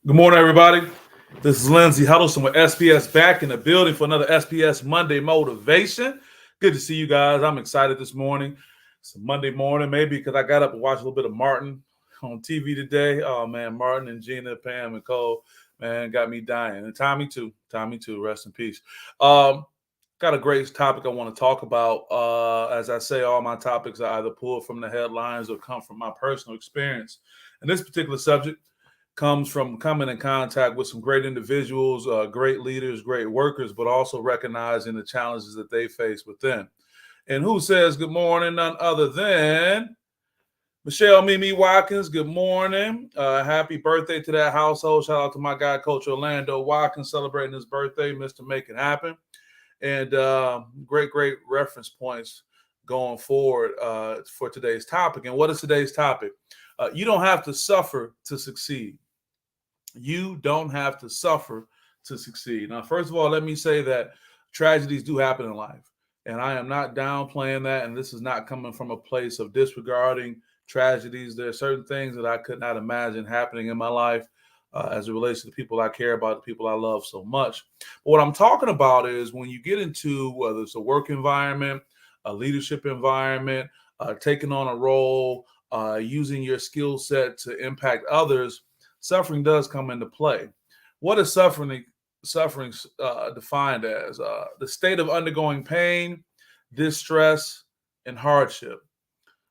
Good morning, everybody. This is Lindsay Huddleston with SPS back in the building for another SPS Monday Motivation. Good to see you guys. I'm excited this morning. It's a Monday morning, maybe because I got up and watched a little bit of Martin on TV today. Oh, man, Martin and Gina, Pam, and Cole, man, got me dying. And Tommy, too. Tommy, too. Rest in peace. Got a great topic I want to talk about. As I say, all my topics are either pulled from the headlines or come from my personal experience. And this particular subject comes from coming in contact with some great individuals, great leaders, great workers, but also recognizing the challenges that they face within. And who says good morning? None other than Michelle Mimi Watkins. Good morning. Happy birthday to that household. Shout out to my guy, Coach Orlando Watkins, celebrating his birthday, Mr. Make It Happen. And great reference points going forward for today's topic. And what is today's topic? You don't have to suffer to succeed. You don't have to suffer to succeed. Now, first of all, let me say that tragedies do happen in life. And I am not downplaying that. And this is not coming from a place of disregarding tragedies. There are certain things that I could not imagine happening in my life as it relates to the people I care about, the people I love so much. But what I'm talking about is when you get into whether it's a work environment, a leadership environment, taking on a role, using your skill set to impact others, suffering does come into play. What is suffering defined as? The state of undergoing pain, distress, and hardship.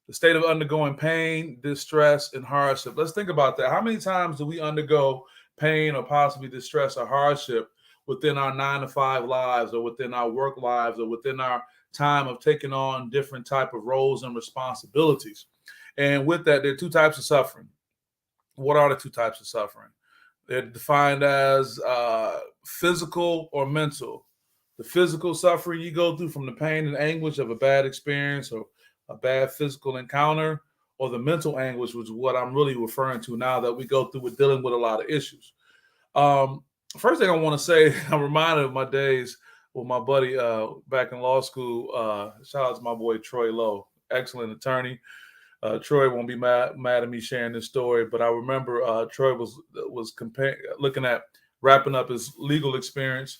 The state of undergoing pain, distress, and hardship. Let's think about that. How many times do we undergo pain or possibly distress or hardship within our 9-to-5 lives or within our work lives or within our time of taking on different type of roles and responsibilities? And with that, there are two types of suffering. What are the two types of suffering? They're defined as physical or mental. The physical suffering you go through from the pain and anguish of a bad experience or a bad physical encounter, or the mental anguish, which is what I'm really referring to now that we go through with dealing with a lot of issues. First thing I want to say, I'm reminded of my days with my buddy back in law school. Shout out to my boy Troy Lowe, excellent attorney. Troy won't be mad at me sharing this story, but I remember Troy was looking at wrapping up his legal experience,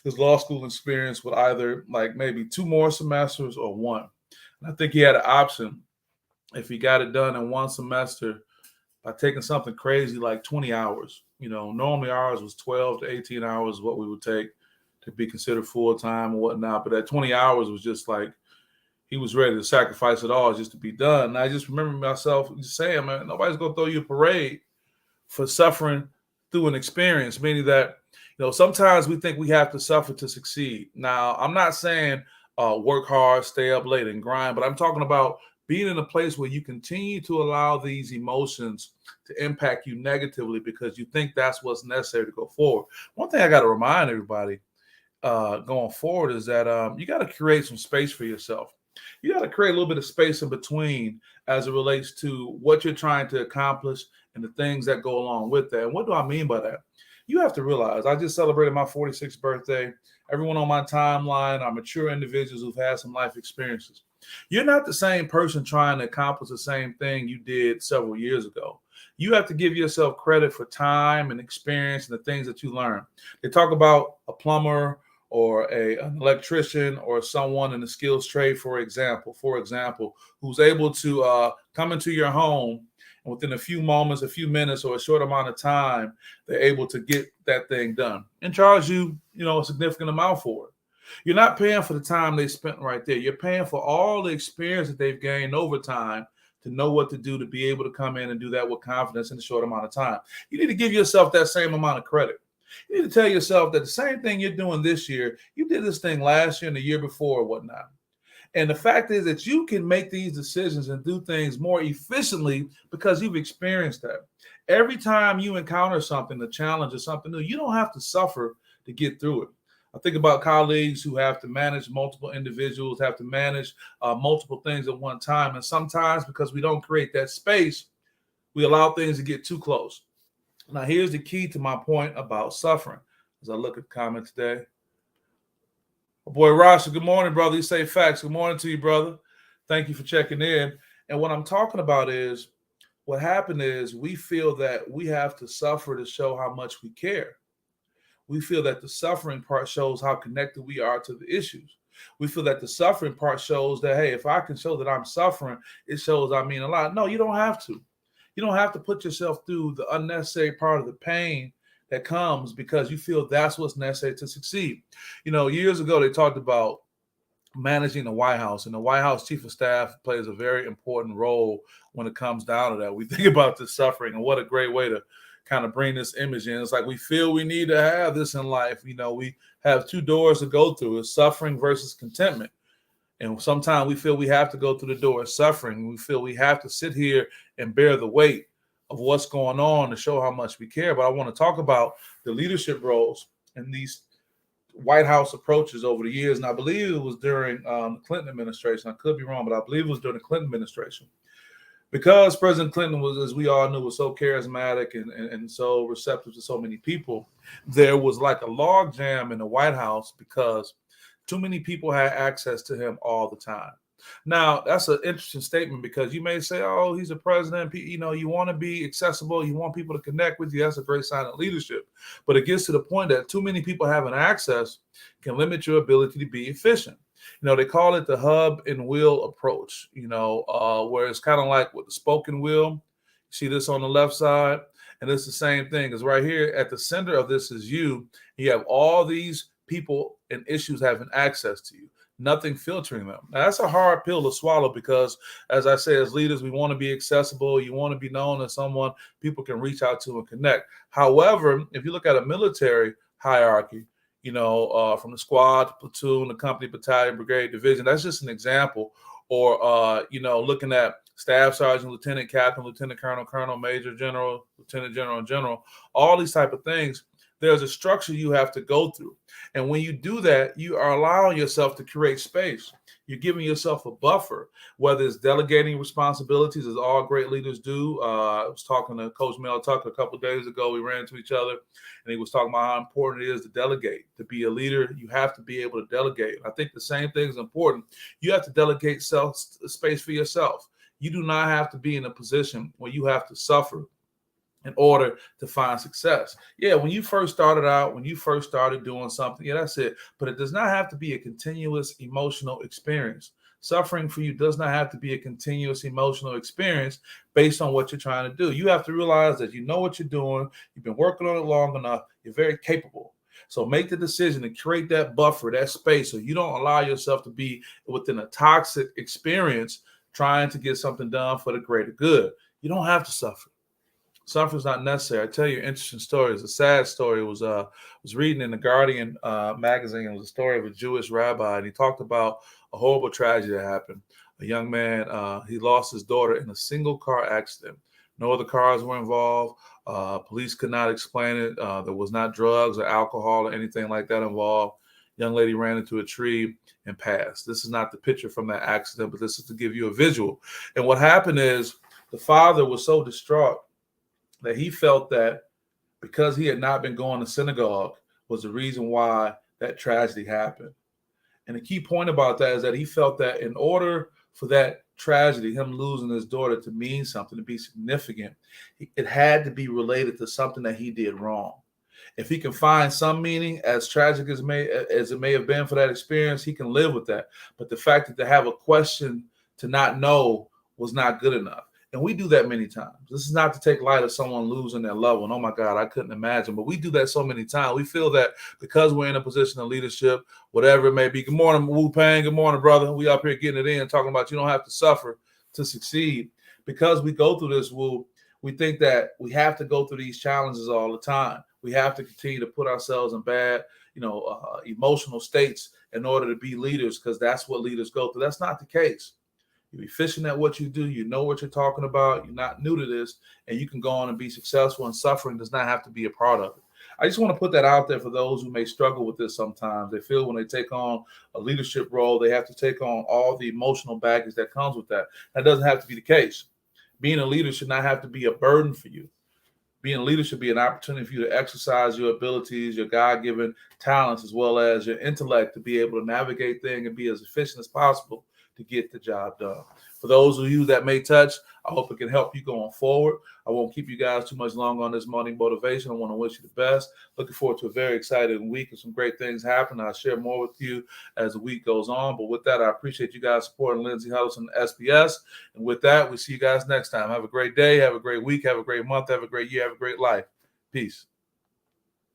his law school experience with either like maybe 2 more semesters or 1. And I think he had an option if he got it done in 1 semester by taking something crazy like 20 hours. You know, normally ours was 12 to 18 hours what we would take to be considered full time and whatnot. But that 20 hours was just like he was ready to sacrifice it all just to be done. And I just remember myself just saying, man, nobody's going to throw you a parade for suffering through an experience, meaning that, you know, sometimes we think we have to suffer to succeed. Now, I'm not saying work hard, stay up late and grind, but I'm talking about being in a place where you continue to allow these emotions to impact you negatively because you think that's what's necessary to go forward. One thing I got to remind everybody going forward is that you got to create some space for yourself. You got to create a little bit of space in between as it relates to what you're trying to accomplish and the things that go along with that. And what do I mean by that? You have to realize I just celebrated my 46th birthday. Everyone on my timeline are mature individuals who've had some life experiences. You're not the same person trying to accomplish the same thing you did several years ago. You have to give yourself credit for time and experience and the things that you learn. They talk about a plumber or an electrician or someone in the skills trade, for example, who's able to come into your home and within a few moments, a few minutes, or a short amount of time, they're able to get that thing done and charge you, a significant amount for it. You're not paying for the time they spent right there. You're paying for all the experience that they've gained over time to know what to do, to be able to come in and do that with confidence in a short amount of time. You need to give yourself that same amount of credit. You need to tell yourself that the same thing you're doing this year, you did this thing last year and the year before or whatnot. And the fact is that you can make these decisions and do things more efficiently because you've experienced that. Every time you encounter something, a challenge or something new, you don't have to suffer to get through it. I think about colleagues who have to manage multiple individuals, have to manage multiple things at one time. And sometimes because we don't create that space, we allow things to get too close. Now, here's the key to my point about suffering. As I look at the comment today, my boy Rasha, good morning, brother. You say facts. Good morning to you, brother. Thank you for checking in. And what I'm talking about is what happened is we feel that we have to suffer to show how much we care. We feel that the suffering part shows how connected we are to the issues. We feel that the suffering part shows that, hey, if I can show that I'm suffering, it shows I mean a lot. No, you don't have to. You don't have to put yourself through the unnecessary part of the pain that comes because you feel that's what's necessary to succeed. Years ago, they talked about managing the White House, and the White House chief of staff plays a very important role when it comes down to that. We think about this suffering, and what a great way to kind of bring this image in. It's like we feel we need to have this in life. We have two doors to go through: it's suffering versus contentment. And sometimes we feel we have to go through the door of suffering. We feel we have to sit here and bear the weight of what's going on to show how much we care. But I want to talk about the leadership roles and these White House approaches over the years. And I believe it was during the Clinton administration. I could be wrong, but I believe it was during the Clinton administration. Because President Clinton was, as we all knew, was so charismatic and so receptive to so many people, there was like a log jam in the White House because too many people had access to him all the time. Now, that's an interesting statement because you may say, oh, he's a president. You want to be accessible. You want people to connect with you. That's a great sign of leadership. But it gets to the point that too many people having access can limit your ability to be efficient. They call it the hub and wheel approach, where it's kind of like with the spoken wheel. You see this on the left side, and it's the same thing. Because right here at the center of this is you. You have all these people and issues having access to you, nothing filtering them. Now, that's a hard pill to swallow because, as I say, as leaders, we want to be accessible. You want to be known as someone people can reach out to and connect. However, if you look at a military hierarchy, from the squad to platoon, the company, battalion, brigade, division, that's just an example. Or, looking at staff sergeant, lieutenant captain, lieutenant colonel, colonel, major, general, lieutenant general, and general, all these type of things. There's a structure you have to go through. And when you do that, you are allowing yourself to create space. You're giving yourself a buffer, whether it's delegating responsibilities, as all great leaders do. I was talking to Coach Mel Tucker a couple of days ago. We ran into each other, and he was talking about how important it is to delegate. To be a leader, you have to be able to delegate. I think the same thing is important. You have to delegate space for yourself. You do not have to be in a position where you have to suffer in order to find success. Yeah, when you first started out, when you first started doing something, yeah, that's it. But it does not have to be a continuous emotional experience. Suffering for you does not have to be a continuous emotional experience based on what you're trying to do. You have to realize that you know what you're doing. You've been working on it long enough. You're very capable. So make the decision to create that buffer, that space, so you don't allow yourself to be within a toxic experience trying to get something done for the greater good. You don't have to suffer. Suffering is not necessary. I tell you an interesting story. It's a sad story. It was reading in the Guardian magazine. It was a story of a Jewish rabbi, and he talked about a horrible tragedy that happened. A young man, he lost his daughter in a single car accident. No other cars were involved. Police could not explain it. There was not drugs or alcohol or anything like that involved. Young lady ran into a tree and passed. This is not the picture from that accident, but this is to give you a visual. And what happened is the father was so distraught that he felt that because he had not been going to synagogue was the reason why that tragedy happened. And the key point about that is that he felt that in order for that tragedy, him losing his daughter, to mean something, to be significant, it had to be related to something that he did wrong. If he can find some meaning, as tragic as it may have been for that experience, he can live with that. But the fact that to have a question to not know was not good enough. And we do that many times. This is not to take light of someone losing their loved one. Oh my God, I couldn't imagine. But we do that so many times. We feel that because we're in a position of leadership, whatever it may be. Good morning, Wu Pang. Good morning, brother. We up here getting it in, talking about you don't have to suffer to succeed. Because we go through this, we think that we have to go through these challenges all the time. We have to continue to put ourselves in bad, emotional states in order to be leaders, because that's what leaders go through. That's not the case. You're efficient at what you do. You know what you're talking about. You're not new to this, and you can go on and be successful, and suffering does not have to be a part of it. I just want to put that out there for those who may struggle with this sometimes. They feel when they take on a leadership role, they have to take on all the emotional baggage that comes with that. That doesn't have to be the case. Being a leader should not have to be a burden for you. Being a leader should be an opportunity for you to exercise your abilities, your God-given talents, as well as your intellect to be able to navigate things and be as efficient as possible to get the job done. For those of you that may touch, I hope it can help you going forward. I won't keep you guys too much longer on this morning motivation. I want to wish you the best. Looking forward to a very exciting week and some great things happen. I'll share more with you as the week goes on. But with that, I appreciate you guys supporting Lindsey Huddleston SPS. And with that, we'll see you guys next time. Have a great day. Have a great week. Have a great month. Have a great year. Have a great life. Peace.